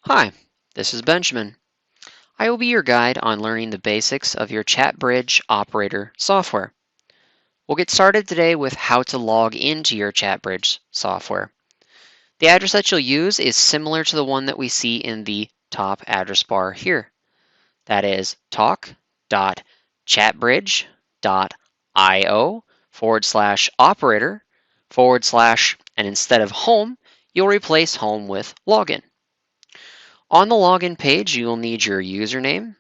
Hi, this is Benjamin. I will be your guide on learning the basics of your ChatBridge operator software. We'll get started today with how to log into your ChatBridge software. The address that you'll use is similar to the one that we see in the top address bar here. That is talk.chatbridge.io/operator/ and instead of home, you'll replace home with login. On the login page, you will need your username,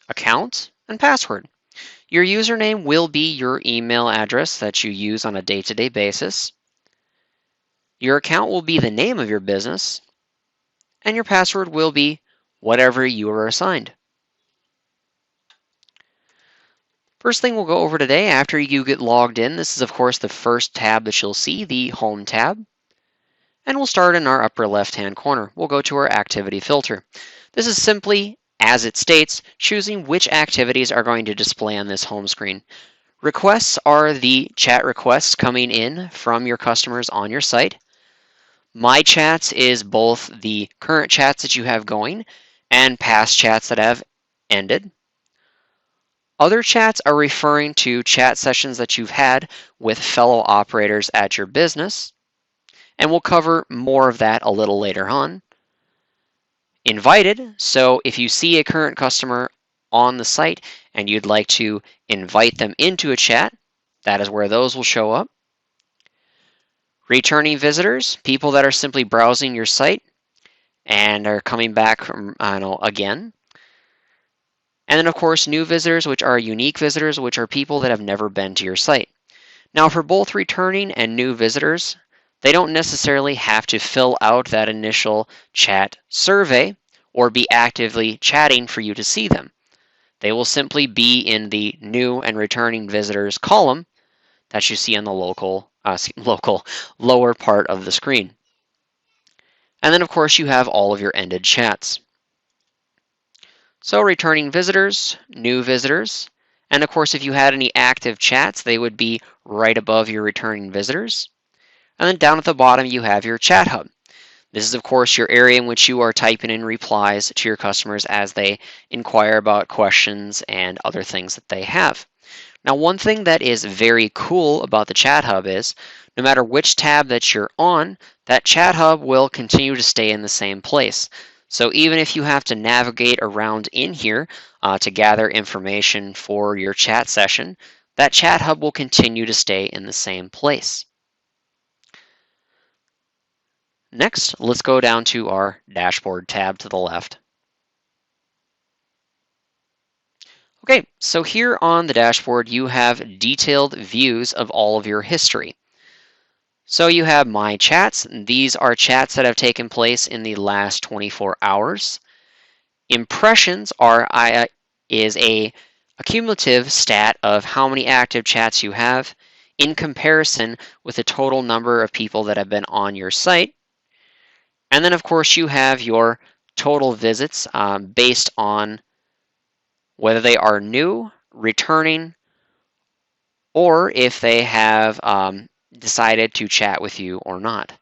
account, and password. Your username will be your email address that you use on a day-to-day basis. Your account will be the name of your business, and your password will be whatever you are assigned. First thing we'll go over today after you get logged in, this is of course the first tab that you'll see, the Home tab. And we'll start in our upper left-hand corner. We'll go to our activity filter. This is simply, as it states, choosing which activities are going to display on this home screen. Requests are the chat requests coming in from your customers on your site. My Chats is both the current chats that you have going and past chats that have ended. Other chats are referring to chat sessions that you've had with fellow operators at your business, and we'll cover more of that a little later on. Invited, so if you see a current customer on the site and you'd like to invite them into a chat, that is where those will show up. Returning visitors, people that are simply browsing your site and are coming back from, again. And then, of course, new visitors, which are unique visitors, which are people that have never been to your site. Now, for both returning and new visitors, they don't necessarily have to fill out that initial chat survey or be actively chatting for you to see them. They will simply be in the new and returning visitors column that you see on the local lower part of the screen. And then, of course, you have all of your ended chats. So returning visitors, new visitors, and of course, if you had any active chats, they would be right above your returning visitors. And then down at the bottom, you have your chat hub. This is, of course, your area in which you are typing in replies to your customers as they inquire about questions and other things that they have. Now, one thing that is very cool about the chat hub is no matter which tab that you're on, that chat hub will continue to stay in the same place. So even if you have to navigate around in here to gather information for your chat session, that chat hub will continue to stay in the same place. Next, let's go down to our dashboard tab to the left. Okay, so here on the dashboard, you have detailed views of all of your history. So you have My Chats. These are chats that have taken place in the last 24 hours. Impressions is a cumulative stat of how many active chats you have in comparison with the total number of people that have been on your site. And then, of course, you have your total visits based on whether they are new, returning, or if they have decided to chat with you or not.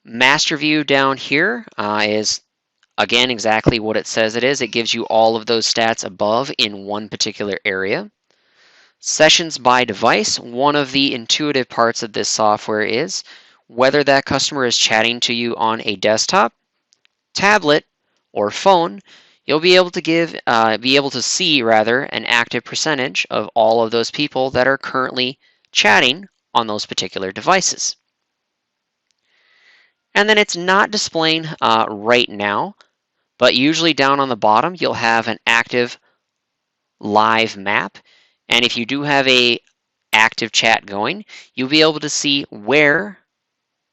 Master view down here is, again, exactly what it says it is. It gives you all of those stats above in one particular area. Sessions by device, one of the intuitive parts of this software is whether that customer is chatting to you on a desktop, tablet, or phone, you'll be able to see an active percentage of all of those people that are currently chatting on those particular devices. And then it's not displaying right now, but usually down on the bottom you'll have an active live map. And if you do have a active chat going, you'll be able to see where,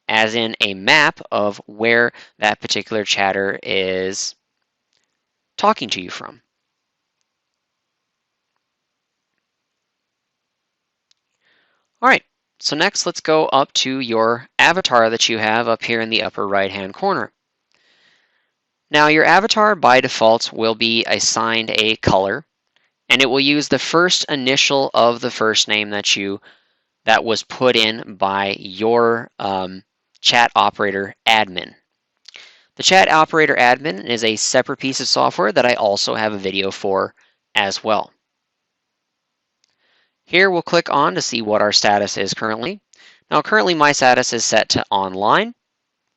as in a map of where that particular chatter is talking to you from. All right, so next let's go up to your avatar that you have up here in the upper right-hand corner. Now your avatar by default will be assigned a color, and it will use the first initial of the first name that was put in by your chat operator admin. The Chat Operator Admin is a separate piece of software that I also have a video for as well. Here we'll click on to see what our status is currently. Now currently my status is set to online,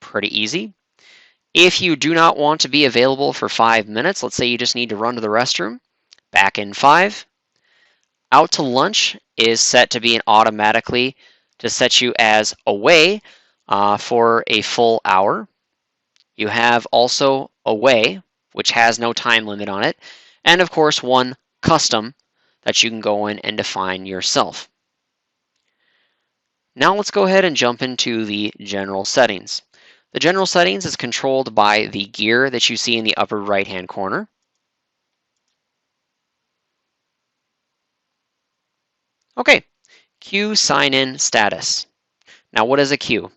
pretty easy. If you do not want to be available for 5 minutes, let's say you just need to run to the restroom, back in 5. Out to lunch is set to be automatically to set you as away for a full hour. You have also away, which has no time limit on it, and of course one custom that you can go in and define yourself. Now let's go ahead and jump into the general settings. The general settings is controlled by the gear that you see in the upper right hand corner. Okay, queue sign in status. Now what is a queue?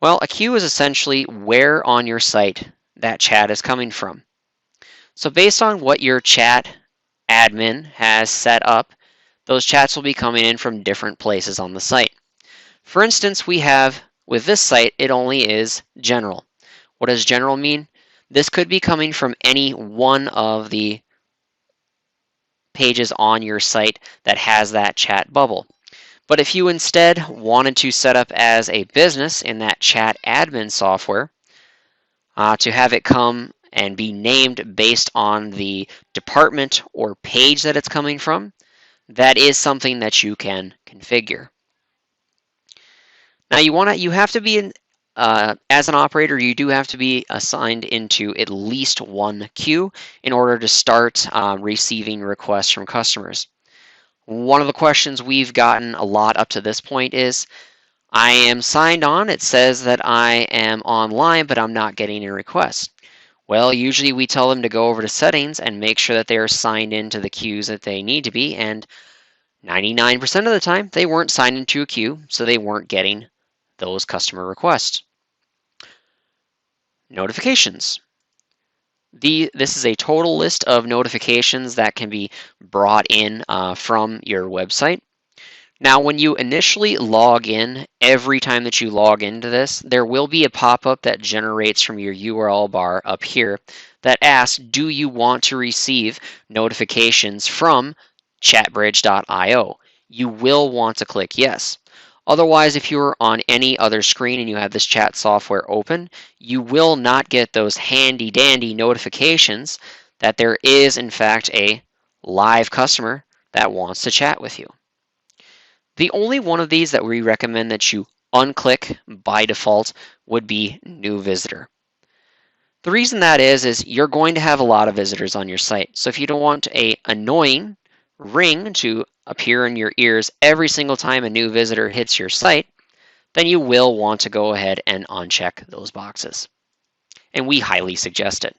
Well, a queue is essentially where on your site that chat is coming from. So based on what your chat admin has set up, those chats will be coming in from different places on the site. For instance, we have, with this site, it only is general. What does general mean? This could be coming from any one of the pages on your site that has that chat bubble. But if you instead wanted to set up as a business in that chat admin software, to have it come and be named based on the department or page that it's coming from, that is something that you can configure. Now you have to be as an operator, you do have to be assigned into at least one queue in order to start receiving requests from customers. One of the questions we've gotten a lot up to this point is, I am signed on, it says that I am online, but I'm not getting any requests. Well, usually we tell them to go over to settings and make sure that they are signed into the queues that they need to be, and 99% of the time they weren't signed into a queue, so they weren't getting those customer requests. Notifications. This is a total list of notifications that can be brought in from your website. Now, when you initially log in, every time that you log into this, there will be a pop-up that generates from your URL bar up here that asks, do you want to receive notifications from chatbridge.io? You will want to click yes. Otherwise, if you're on any other screen and you have this chat software open, you will not get those handy-dandy notifications that there is, in fact, a live customer that wants to chat with you. The only one of these that we recommend that you unclick by default would be new visitor. The reason that is you're going to have a lot of visitors on your site. So if you don't want an annoying ring to appear in your ears every single time a new visitor hits your site, then you will want to go ahead and uncheck those boxes. And we highly suggest it.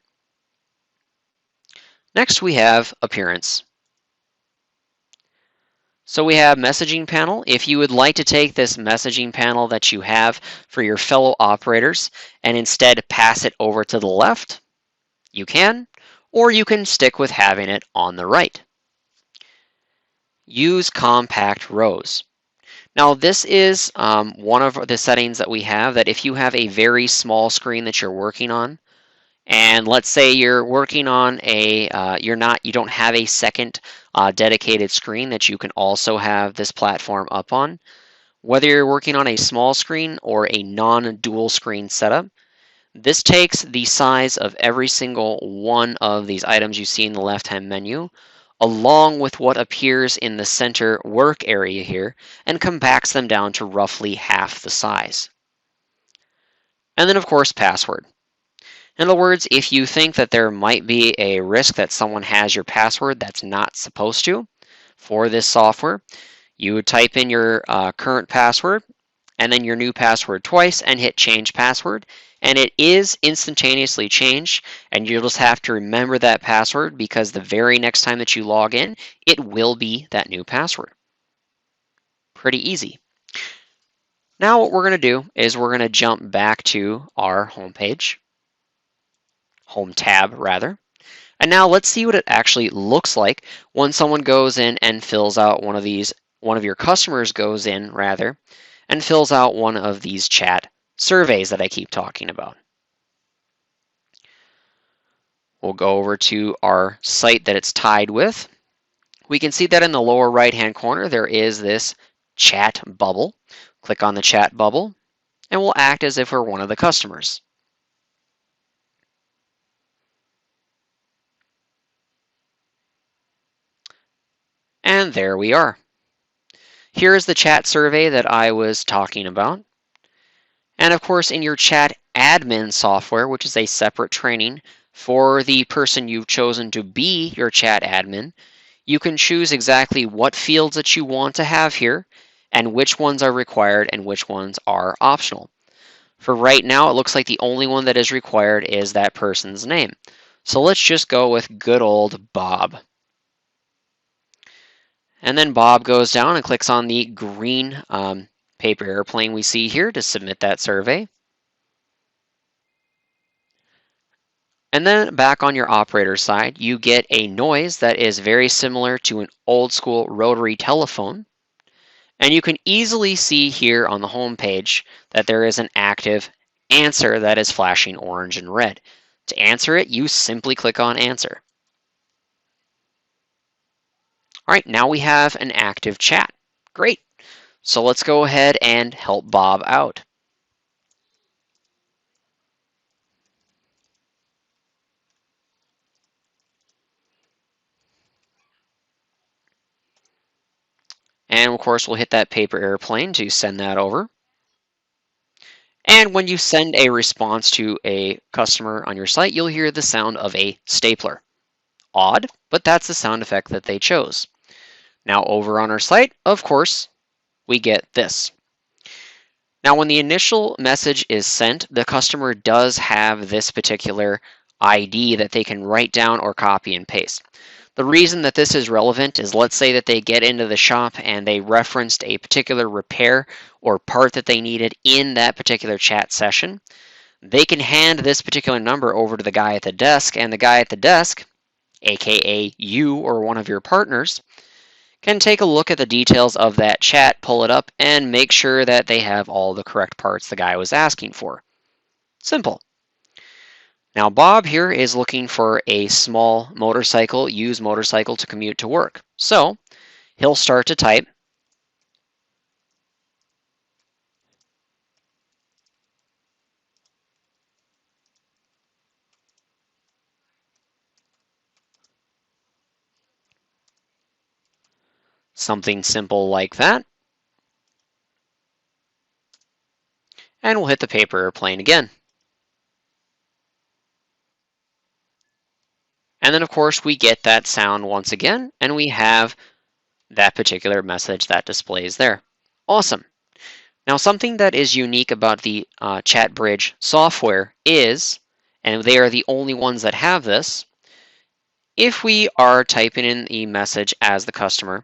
Next, we have appearance. So we have messaging panel. If you would like to take this messaging panel that you have for your fellow operators and instead pass it over to the left, you can, or you can stick with having it on the right. Use compact rows. Now this is one of the settings that we have, that if you have a very small screen that you're working on, and let's say you're working on a, you don't have a second dedicated screen that you can also have this platform up on, whether you're working on a small screen or a non-dual screen setup, this takes the size of every single one of these items you see in the left-hand menu, along with what appears in the center work area here, and compacts them down to roughly half the size. And then, of course, password. In other words, if you think that there might be a risk that someone has your password that's not supposed to for this software, you would type in your current password and then your new password twice and hit change password, and it is instantaneously changed, and you'll just have to remember that password because the very next time that you log in, it will be that new password. Pretty easy. Now what we're going to do is we're going to jump back to our home page, home tab rather, and now let's see what it actually looks like when someone goes in and fills out one of your customers goes in rather and fills out one of these chat surveys that I keep talking about. We'll go over to our site that it's tied with. We can see that in the lower right-hand corner, there is this chat bubble. Click on the chat bubble, and we'll act as if we're one of the customers. And there we are. Here is the chat survey that I was talking about. And of course, in your chat admin software, which is a separate training for the person you've chosen to be your chat admin, you can choose exactly what fields that you want to have here and which ones are required and which ones are optional. For right now, it looks like the only one that is required is that person's name. So let's just go with good old Bob. And then Bob goes down and clicks on the green paper airplane we see here to submit that survey. And then back on your operator side, you get a noise that is very similar to an old school rotary telephone. And you can easily see here on the home page that there is an active answer that is flashing orange and red. To answer it, you simply click on answer. All right, now we have an active chat. Great. So let's go ahead and help Bob out. And of course, we'll hit that paper airplane to send that over. And when you send a response to a customer on your site, you'll hear the sound of a stapler. Odd, but that's the sound effect that they chose. Now over on our site, of course, we get this. Now when the initial message is sent, the customer does have this particular ID that they can write down or copy and paste. The reason that this is relevant is, let's say that they get into the shop and they referenced a particular repair or part that they needed in that particular chat session. They can hand this particular number over to the guy at the desk, and the guy at the desk, aka you or one of your partners, can take a look at the details of that chat, pull it up, and make sure that they have all the correct parts the guy was asking for. Simple. Now Bob here is looking for a small motorcycle, used motorcycle to commute to work. So he'll start to type. Something simple like that. And we'll hit the paper airplane again. And then of course we get that sound once again, and we have that particular message that displays there. Awesome. Now something that is unique about the ChatBridge software is, and they are the only ones that have this, if we are typing in the message as the customer,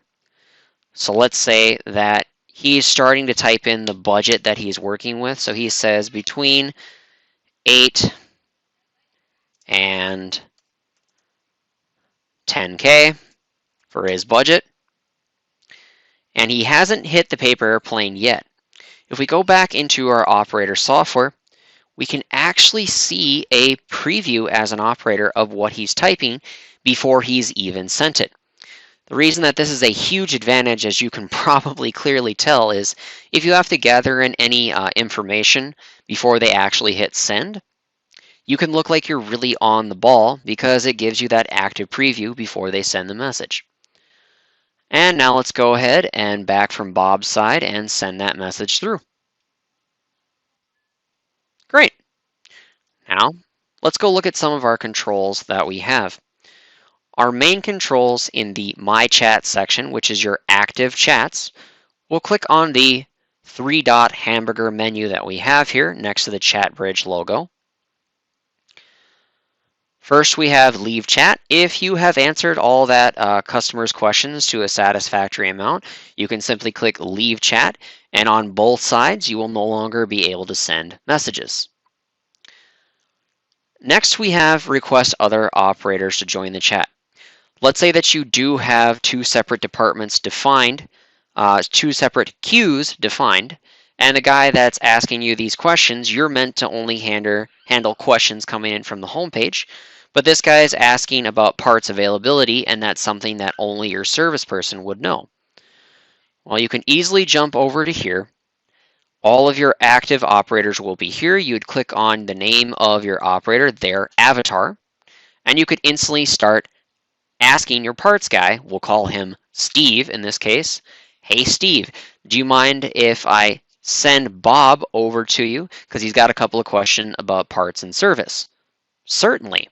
so let's say that he's starting to type in the budget that he's working with, so he says between 8 and 10K for his budget, and he hasn't hit the paper airplane yet. If we go back into our operator software, we can actually see a preview as an operator of what he's typing before he's even sent it. The reason that this is a huge advantage, as you can probably clearly tell, is if you have to gather in any information before they actually hit send, you can look like you're really on the ball because it gives you that active preview before they send the message. And now let's go ahead and back from Bob's side and send that message through. Great. Now, let's go look at some of our controls that we have. Our main controls in the My Chat section, which is your active chats, we'll click on the three-dot hamburger menu that we have here next to the ChatBridge logo. First, we have Leave Chat. If you have answered all that customer's questions to a satisfactory amount, you can simply click Leave Chat, and on both sides, you will no longer be able to send messages. Next, we have Request Other Operators to join the chat. Let's say that you do have two separate departments defined, two separate queues defined, and the guy that's asking you these questions, you're meant to only handle questions coming in from the homepage. But this guy is asking about parts availability, and that's something that only your service person would know. Well, you can easily jump over to here. All of your active operators will be here. You'd click on the name of your operator, their avatar, and you could instantly start asking your parts guy, we'll call him Steve in this case, hey Steve, do you mind if I send Bob over to you because he's got a couple of questions about parts and service? Certainly.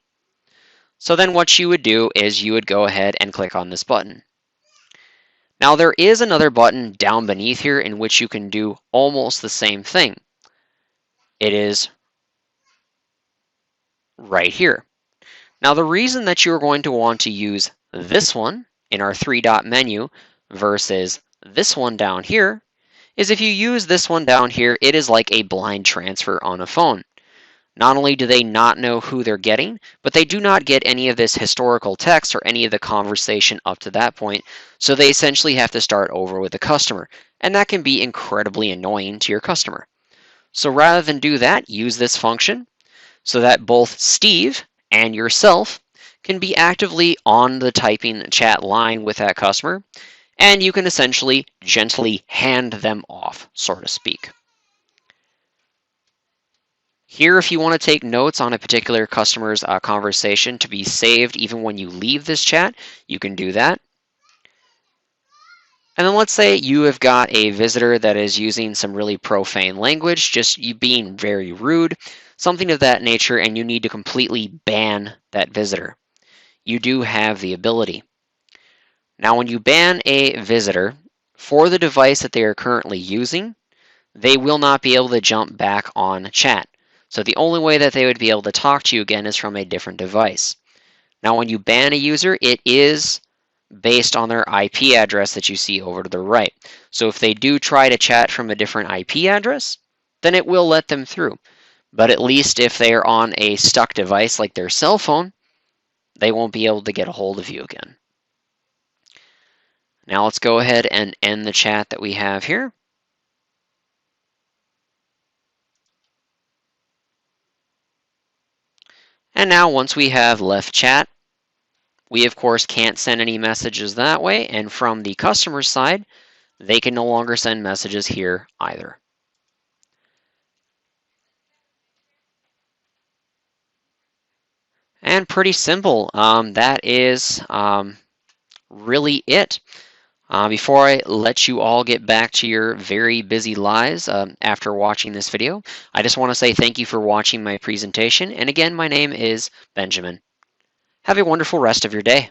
So then what you would do is you would go ahead and click on this button. Now there is another button down beneath here in which you can do almost the same thing. It is right here. Now the reason that you're going to want to use this one in our three-dot menu versus this one down here is if you use this one down here, it is like a blind transfer on a phone. Not only do they not know who they're getting, but they do not get any of this historical text or any of the conversation up to that point, so they essentially have to start over with the customer, and that can be incredibly annoying to your customer. So rather than do that, use this function so that both Steve and yourself can be actively on the typing chat line with that customer, and you can essentially gently hand them off, so to speak. Here, if you want to take notes on a particular customer's conversation to be saved even when you leave this chat, you can do that. And then let's say you have got a visitor that is using some really profane language, just you being very rude, something of that nature, and you need to completely ban that visitor. You do have the ability. Now, when you ban a visitor for the device that they are currently using, they will not be able to jump back on chat. So the only way that they would be able to talk to you again is from a different device. Now, when you ban a user, it is based on their IP address that you see over to the right. So if they do try to chat from a different IP address, then it will let them through. But at least if they are on a stuck device like their cell phone, they won't be able to get a hold of you again. Now let's go ahead and end the chat that we have here. And now once we have left chat, we of course can't send any messages that way, and from the customer side, they can no longer send messages here either. And pretty simple. That is really it. Before I let you all get back to your very busy lives after watching this video, I just want to say thank you for watching my presentation. And again, my name is Benjamin. Have a wonderful rest of your day.